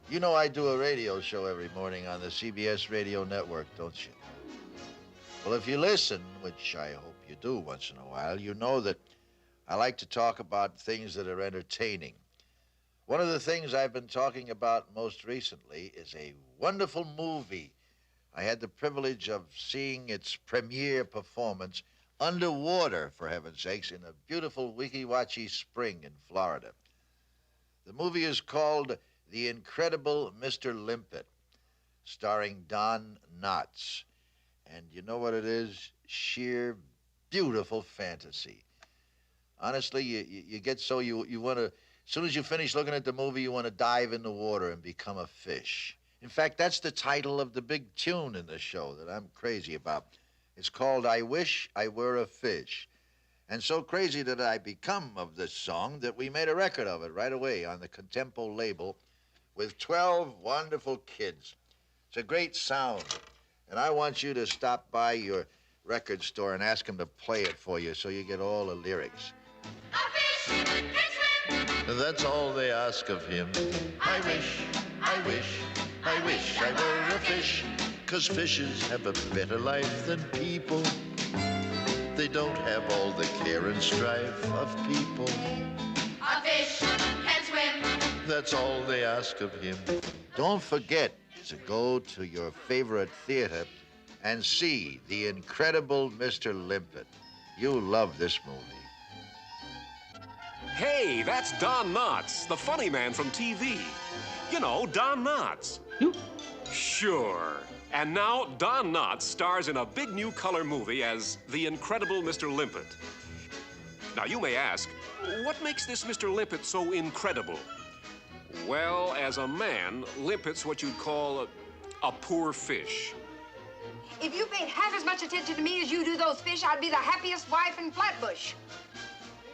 You know I do a radio show every morning on the CBS radio network, don't you? Well, if you listen, which I hope you do once in a while, you know that I like to talk about things that are entertaining. One of the things I've been talking about most recently is a wonderful movie. I had the privilege of seeing its premiere performance underwater, for heaven's sakes, in a beautiful Weeki Wachee spring in Florida. The movie is called The Incredible Mr. Limpet, starring Don Knotts. And you know what it is? Sheer beautiful fantasy. Honestly, you get so you want to, as soon as you finish looking at the movie, you want to dive in the water and become a fish. In fact, that's the title of the big tune in the show that I'm crazy about. It's called I Wish I Were a Fish. And so crazy did I become of this song that we made a record of it right away on the Contempo label with 12 wonderful kids. It's a great sound. And I want you to stop by your record store and ask them to play it for you so you get all the lyrics. A fish can swim. And that's all they ask of him. I wish, I wish, I wish I were a fish. 'Cause fishes have a better life than people. They don't have all the care and strife of people. A fish can swim. That's all they ask of him. Don't forget to go to your favorite theater and see The Incredible Mr. Limpet. You'll love this movie. Hey, that's Don Knotts, the funny man from TV. You know, Don Knotts. You? Sure. And now Don Knotts stars in a big new color movie as The Incredible Mr. Limpet. Now, you may ask, what makes this Mr. Limpet so incredible? Well, as a man, Limpet's what you'd call a poor fish. If you paid half as much attention to me as you do those fish, I'd be the happiest wife in Flatbush.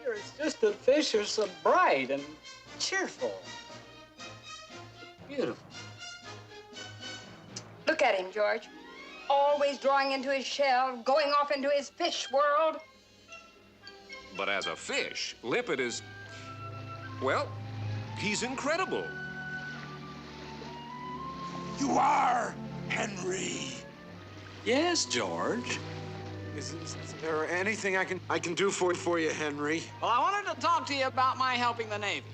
Here, it's just that fish are so bright and cheerful. Beautiful. Look at him, George. Always drawing into his shell, going off into his fish world. But as a fish, Limpet is, well, he's incredible. You are Henry. Yes, George. Is there anything I can do for you, Henry? Well, I wanted to talk to you about my helping the Navy.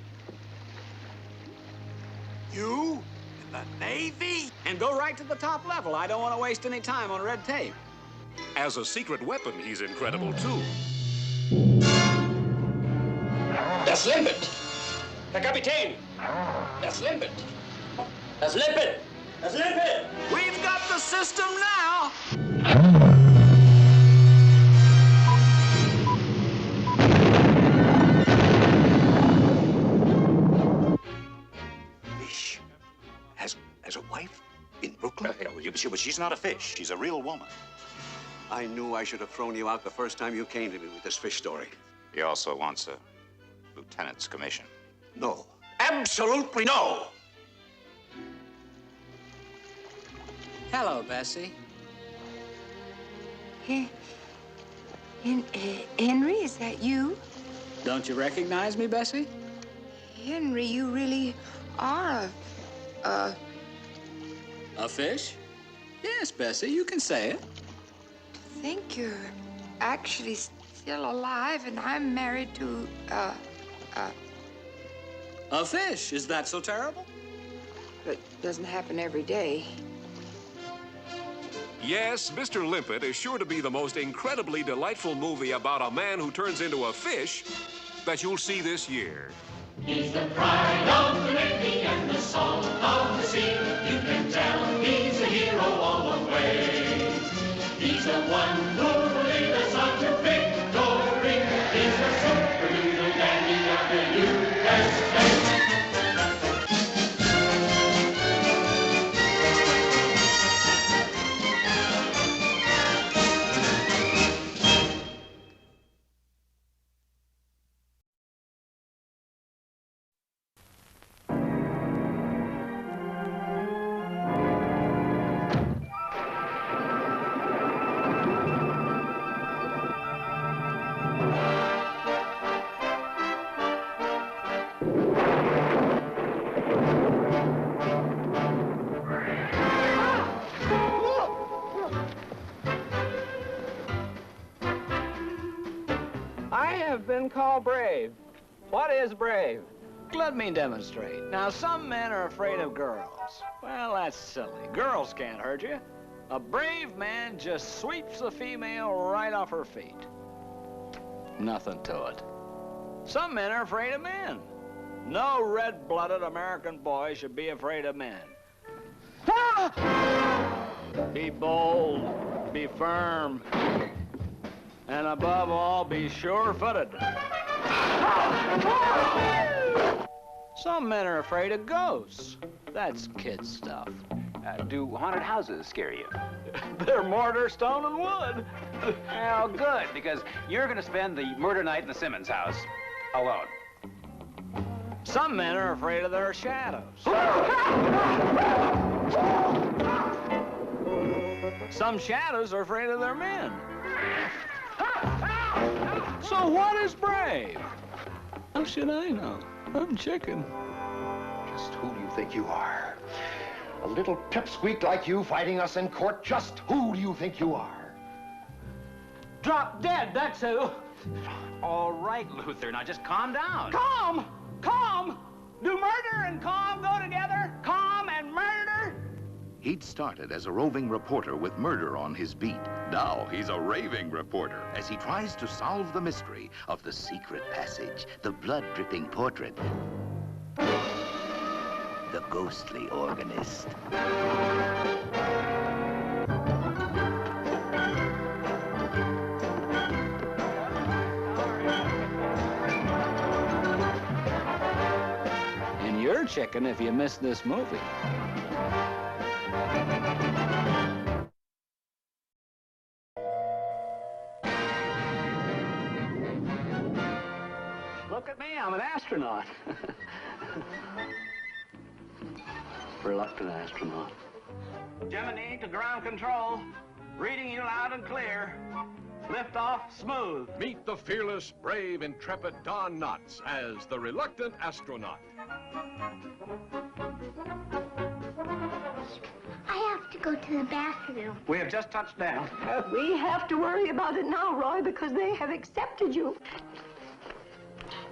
You? In the Navy? And go right to the top level. I don't want to waste any time on red tape. As a secret weapon, he's incredible, too. Das Limpet! Herr Kapitän! Das Limpet! Das Limpet! Das Limpet! We've got the system now! Fish has a wife in Brooklyn? But she's not a fish. She's a real woman. I knew I should have thrown you out the first time you came to me with this fish story. He also wants a lieutenant's commission. No. Absolutely no! Hello, Bessie. Henry, is that you? Don't you recognize me, Bessie? Henry, you really are a A fish? Yes, Bessie, you can say it. think you're actually still alive and I'm married to, A fish? Is that so terrible? But doesn't happen every day. Yes, Mr. Limpet is sure to be the most incredibly delightful movie about a man who turns into a fish that you'll see this year. He's the pride of the Navy and the song of the sea. You can tell he's a hero all the way. He's the one who will lead us on to victory. He's the super little dandy of the USA. have been called brave. What is brave? Let me demonstrate. Now, some men are afraid of girls. Well, that's silly. Girls can't hurt you. A brave man just sweeps a female right off her feet. Nothing to it. Some men are afraid of men. No red-blooded American boy should be afraid of men. Be bold, be firm, and above all, be sure-footed. Some men are afraid of ghosts. That's kid stuff. Do haunted houses scare you? They're mortar, stone, and wood. Well, good, because you're going to spend the murder night in the Simmons house alone. Some men are afraid of their shadows. Some shadows are afraid of their men. So what is brave? How should I know? I'm chicken. Just who do you think you are? A little pipsqueak like you fighting us in court? Just who do you think you are? Drop dead, that's who. All right, Luther, now just calm down. Calm! Calm! Do murder and calm go together? Calm and murder? He'd started as a roving reporter with murder on his beat. Now he's a raving reporter as he tries to solve the mystery of the secret passage, the blood-dripping portrait, the ghostly organist. And you're chicken if you miss this movie. Look at me, I'm an astronaut. Reluctant astronaut. Gemini to ground control. Reading you loud and clear. Lift off smooth. Meet the fearless, brave, intrepid Don Knotts as the reluctant astronaut. I have to go to the bathroom. We have just touched down. We have to worry about it now, Roy, because they have accepted you.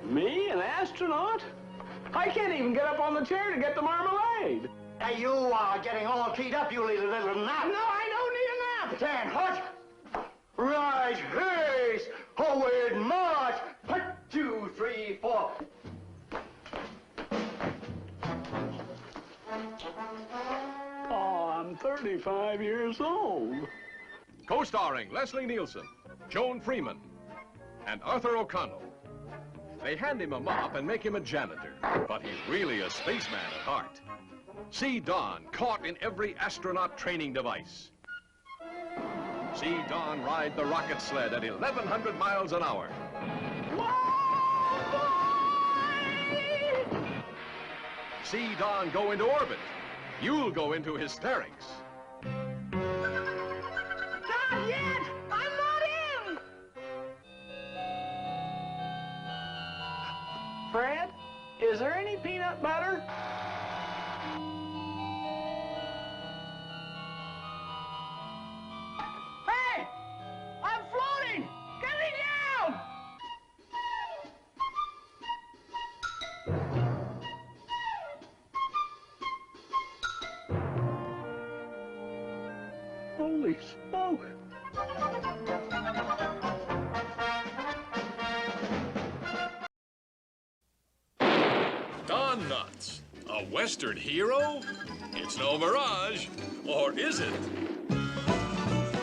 Me, an astronaut? I can't even get up on the chair to get the marmalade. Hey, you are getting all keyed up, you little nap. No, I don't need a nap. Stand, hut. Right, haste, forward, march. 1, 2, 3, 4. Oh, I'm 35 years old. Co-starring Leslie Nielsen, Joan Freeman, and Arthur O'Connell. They hand him a mop and make him a janitor, but he's really a spaceman at heart. See Don caught in every astronaut training device. See Don ride the rocket sled at 1,100 miles an hour. See Don go into orbit. You'll go into hysterics. Not yet! I'm not in! Fred, is there any peanut butter? Hey! I'm floating! Get me down! Holy smoke! Don Knotts, a Western hero? It's no mirage, or is it?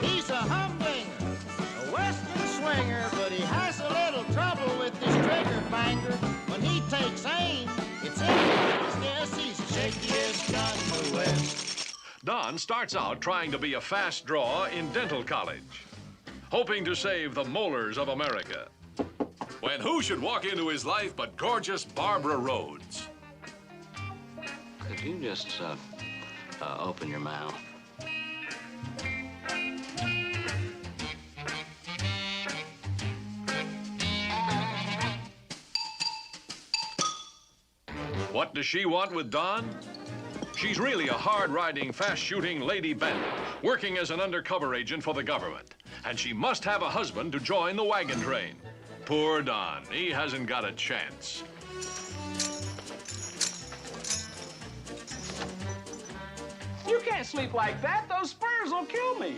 He's a humdinger, a Western swinger, but he has a little trouble with his trigger finger. When he takes aim, it's anybody's guess. He's the shakiest gun in the West. Don starts out trying to be a fast draw in dental college, hoping to save the molars of America. When who should walk into his life but gorgeous Barbara Rhodes? Could you just open your mouth? What does she want with Don? She's really a hard-riding, fast-shooting lady bandit, working as an undercover agent for the government. And she must have a husband to join the wagon train. Poor Don. He hasn't got a chance. You can't sleep like that. Those spurs will kill me.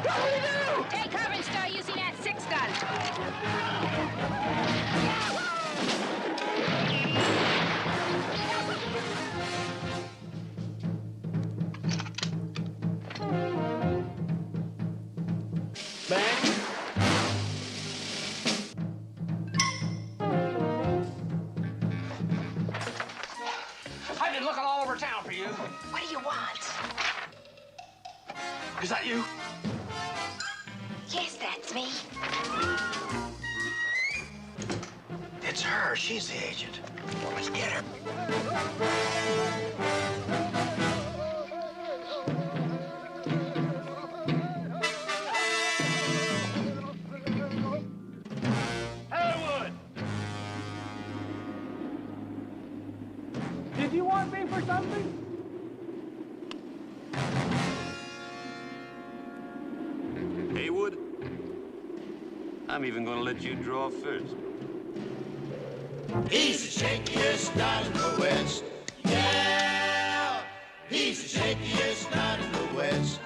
What do we do? Take cover and start using that 6-gun. Bang. I've been looking all over town for you. What do you want? Is that you? Yes, that's me. It's her. She's the agent. Well, let's get her. Elwood! Did you want me for something? Haywood? I'm even gonna let you draw first. He's the shakiest knot in the West. Yeah! He's the shakiest knot in the West.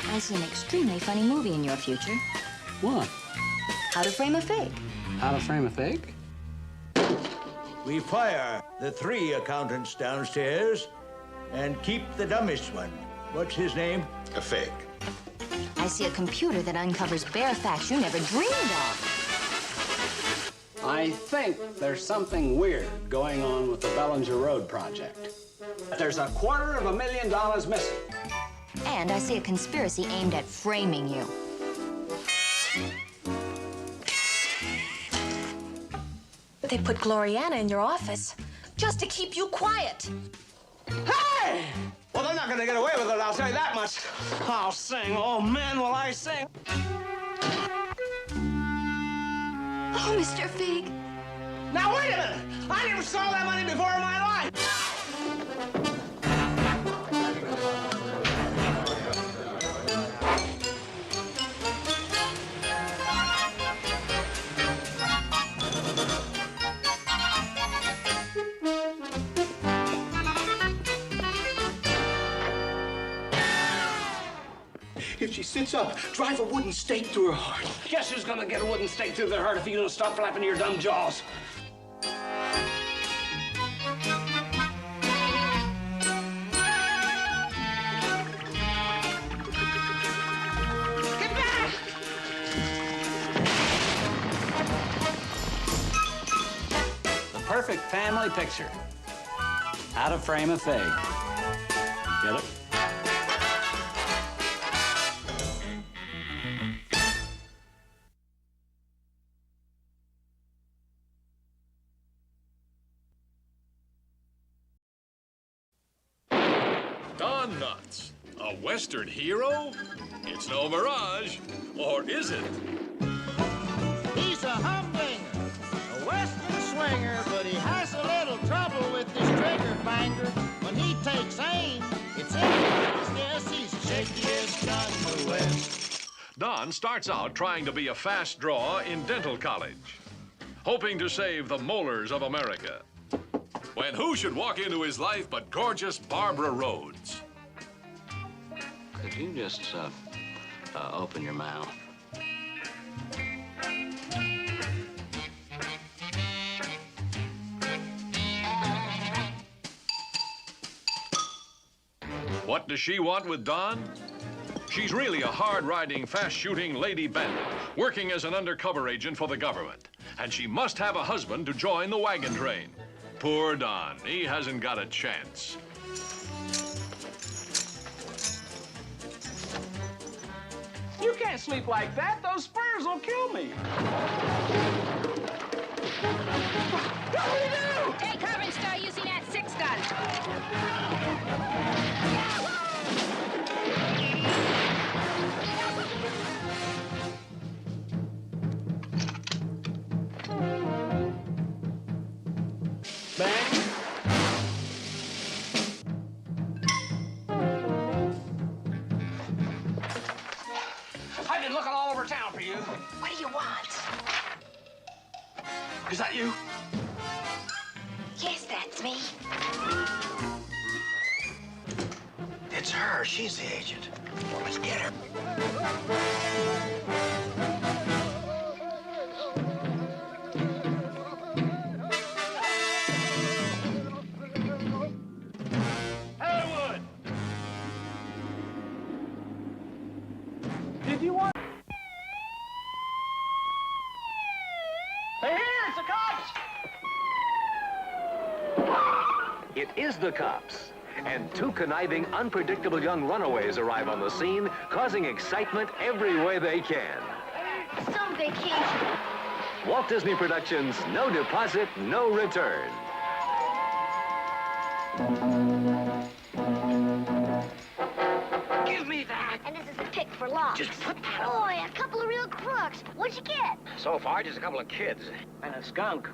I see an extremely funny movie in your future. What? How to Frame a Fig. How to Frame a Fig? We fire the 3 accountants downstairs and keep the dumbest one. What's his name? A fig. I see a computer that uncovers bare facts you never dreamed of. I think there's something weird going on with the Bellinger Road project. There's $250,000 missing. And I see a conspiracy aimed at framing you. They put Gloriana in your office just to keep you quiet. Hey! Well, they're not gonna get away with it, I'll tell you that much. I'll sing. Oh, man, will I sing. Oh, Mr. Fig. Now, wait a minute. I never saw that money before in my life. If she sits up, drive a wooden stake through her heart. Guess who's gonna get a wooden stake through their heart if you don't stop flapping your dumb jaws? Get back! The perfect family picture. How to Frame a Fig. Get it? Don Knotts, a Western hero? It's no mirage, or is it? He's a humdinger, a Western swinger, but he has a little trouble with his trigger finger. When he takes aim, it's in yes, he's the shakiest knot in the West. Don starts out trying to be a fast draw in dental college, hoping to save the molars of America. When who should walk into his life but gorgeous Barbara Rhodes? Could you just open your mouth? What does she want with Don? She's really a hard-riding, fast-shooting lady bandit, working as an undercover agent for the government. And she must have a husband to join the wagon train. Poor Don, he hasn't got a chance. You can't sleep like that. Those spurs will kill me. Take cover and start using that 6-gun. I've been looking all over town for you. What do you want? Is that you? Yes, that's me. It's her. She's the agent. Well, let's get her. Haywood! Did you want... They're here! It's the cops! It is the cops. And two conniving, unpredictable young runaways arrive on the scene, causing excitement every way they can. Some vacation. Walt Disney Productions, no deposit, no return. Give me that. And this is a pick for lock. Just put that Boy, a couple of real crooks. What'd you get? So far, just a couple of kids. And a skunk.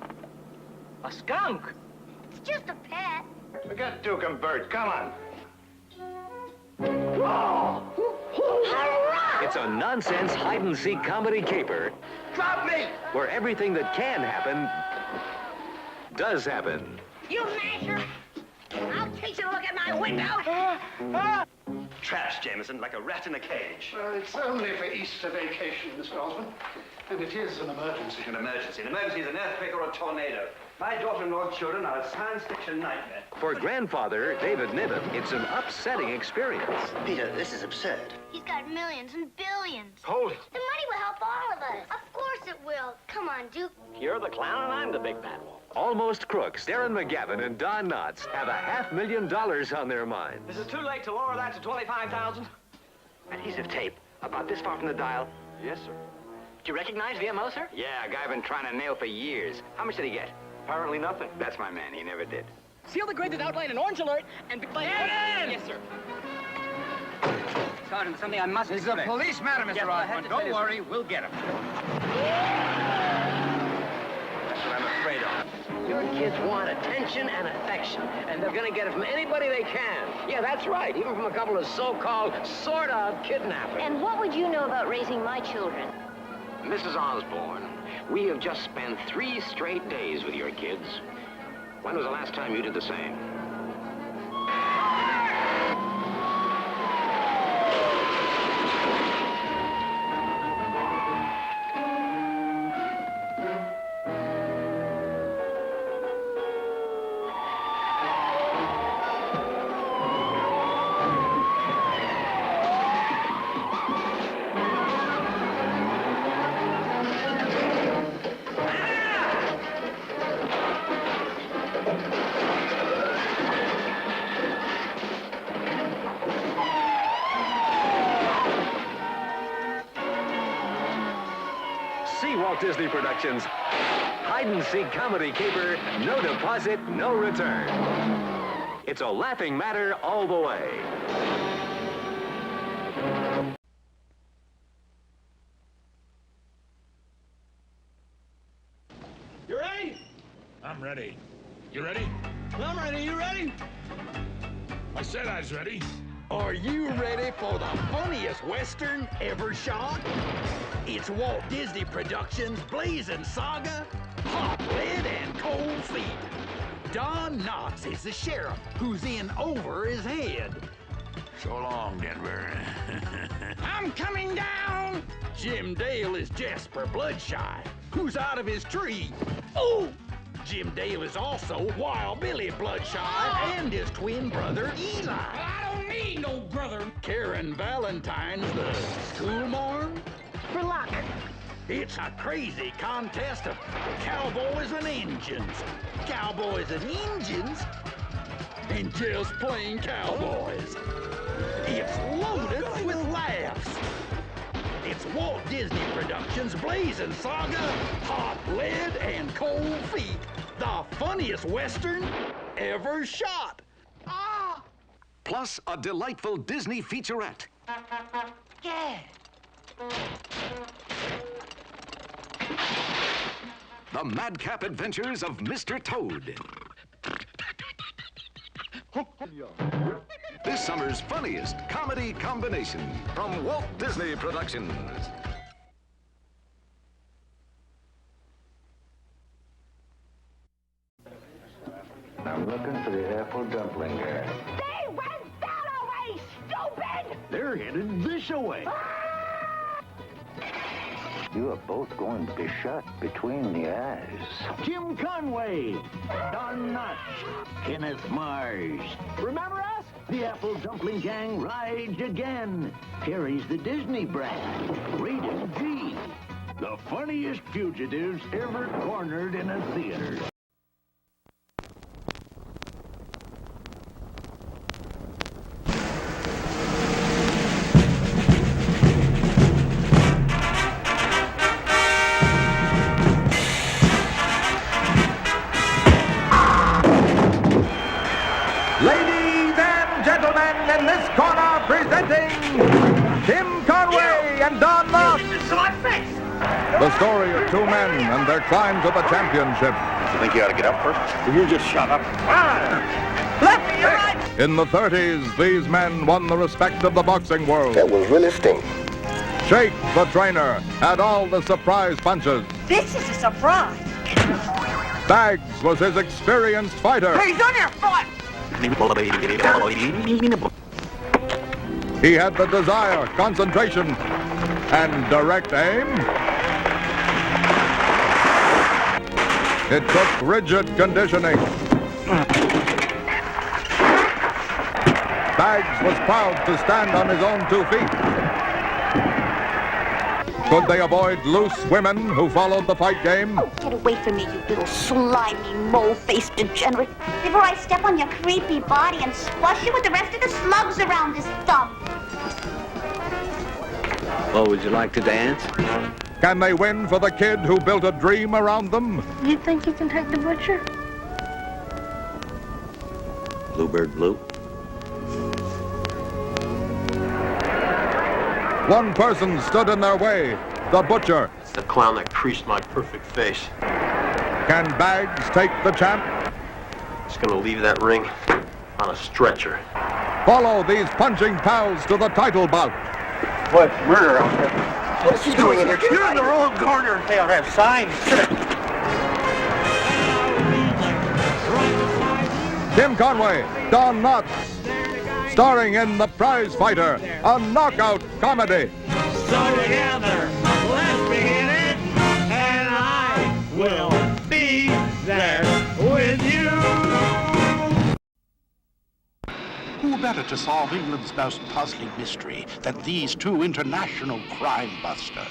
A skunk? It's just a pet. Forget Duke and Bert. Come on. It's a nonsense hide-and-seek comedy caper Drop me! where everything that can happen does happen. You measure. I'll teach you to look at my window. Trash, Jameson, like a rat in a cage. Well, it's only for Easter vacation, Mr. Osborne. And it is an emergency. An emergency. An emergency is an earthquake or a tornado. My daughter-in-law's children are a science fiction nightmare. For grandfather David Niven, it's an upsetting experience. Peter, this is absurd. He's got millions and billions. Hold it. The money will help all of us. Of course it will. Come on, Duke. You're the clown and I'm the big bad wolf. Almost Crooks, Darren McGavin and Don Knotts have $500,000 on their minds. Is it too late to lower that to 25,000? Adhesive tape. About this far from the dial. Yes, sir. Do you recognize VMO, sir? Yeah, a guy I've been trying to nail for years. How much did he get? Apparently nothing. That's my man. He never did. Seal the grid with outline and orange alert and... Get in! Yes, sir. Sergeant, something I must This is a police matter, Mr. Osborne. Don't worry, we'll get him. That's what I'm afraid of. Your kids want attention and affection, and they're gonna get it from anybody they can. Yeah, that's right, even from a couple of so-called, sort-of kidnappers. And what would you know about raising my children? Mrs. Osborne, we have just spent 3 straight days with your kids. When was the last time you did the same? See Walt Disney Productions hide-and-seek comedy caper, no deposit, no return. It's a laughing matter all the way. You ready? I'm ready. You ready? I'm ready. You ready? I said I was ready. Are you ready for the funniest Western ever shot? It's Walt Disney Productions' blazing saga, Hot Lead and Cold Feet. Don Knotts is the sheriff who's in over his head. So long, Denver. I'm coming down! Jim Dale is Jasper Bloodshy, who's out of his tree. Oh! Jim Dale is also Wild Billy Bloodshy and his twin brother, Eli. I don't need no brother. Karen Valentine's the schoolmarm. For luck. It's a crazy contest of cowboys and Injuns. Cowboys and Injuns. And just plain cowboys. It's loaded with laughs. It's Walt Disney Productions blazing saga, Hot Lead and Cold Feet, the funniest Western ever shot. Plus a delightful Disney featurette. Yeah. The Madcap Adventures of Mr. Toad. This summer's funniest comedy combination from Walt Disney Productions. I'm looking for the apple dumplinger. They went that away, stupid! They're headed this way. You are both going to be shot between the eyes. Tim Conway, Don Knotts, Kenneth Mars. Remember us? The Apple Dumpling Gang rides again. Carries the Disney brand. Rated G. The funniest fugitives ever cornered in a theater. Ladies and gentlemen, in this corner, presenting Tim Conway and Don Knotts. The story of two men and their climb to the championship. You think you ought to get up first? You just shut up. Left me, right! In the 30s, these men won the respect of the boxing world. That was really stinky. Shake, the trainer, had all the surprise punches. This is a surprise. Bags was his experienced fighter. He's on your foot! He had the desire, concentration, and direct aim. It took rigid conditioning. Bags was proud to stand on his own 2 feet. Could they avoid loose women who followed the fight game? Oh, get away from me, you little slimy, mole-faced degenerate. Before I step on your creepy body and squash you with the rest of the slugs around this thumb. Well, would you like to dance? Can they win for the kid who built a dream around them? You think you can take the butcher? Bluebird Blue. One person stood in their way, the butcher. It's the clown that creased my perfect face. Can Bags take the champ? He's gonna leave that ring on a stretcher. Follow these punching pals to the title bout. What? Murder out there. What is he doing in here? You're in the wrong corner. They ought to have signs. Tim Conway, Don Knotts, starring in The Prize Fighter, a knockout comedy. So together, let's begin it, and I will be there with you. Who better to solve England's most puzzling mystery than these two international crime busters?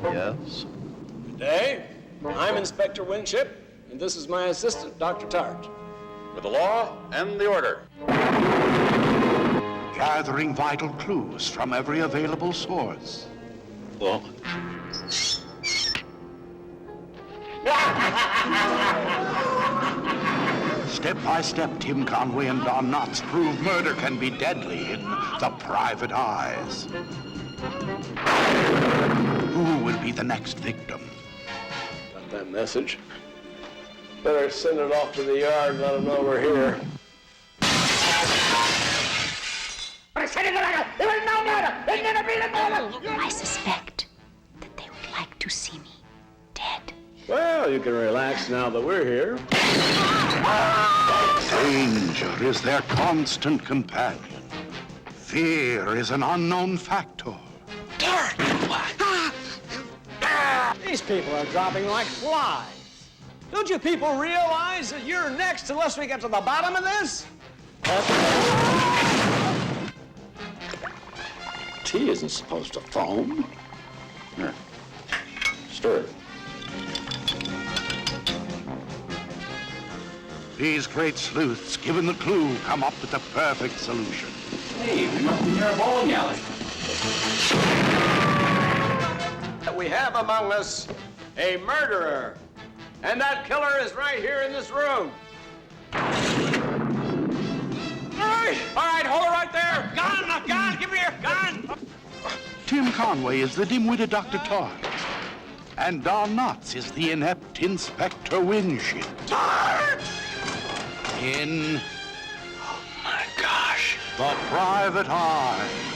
Yes? Good day. I'm Inspector Winship, and this is my assistant, Dr. Tart. With the law and the order. Gathering vital clues from every available source. Well, Step by step, Tim Conway and Don Knotts prove murder can be deadly in The Private Eyes. Who will be the next victim? Got that message? Better send it off to the yard and let them know we're here. I suspect that they would like to see me dead. Well, you can relax now that we're here. Danger is their constant companion. Fear is an unknown factor. These people are dropping like flies. Don't you people realize that you're next unless we get to the bottom of this? Tea isn't supposed to foam. Here, stir it. These great sleuths, given the clue, come up with the perfect solution. Hey, we must be near a bowling alley. have among us a murderer. And that killer is right here in this room. All right, hold it right there. Gun, give me your gun. Tim Conway is the dim-witted Dr. Todd. And Don Knotts is the inept Inspector Winship. In... oh, my gosh. The Private Eye.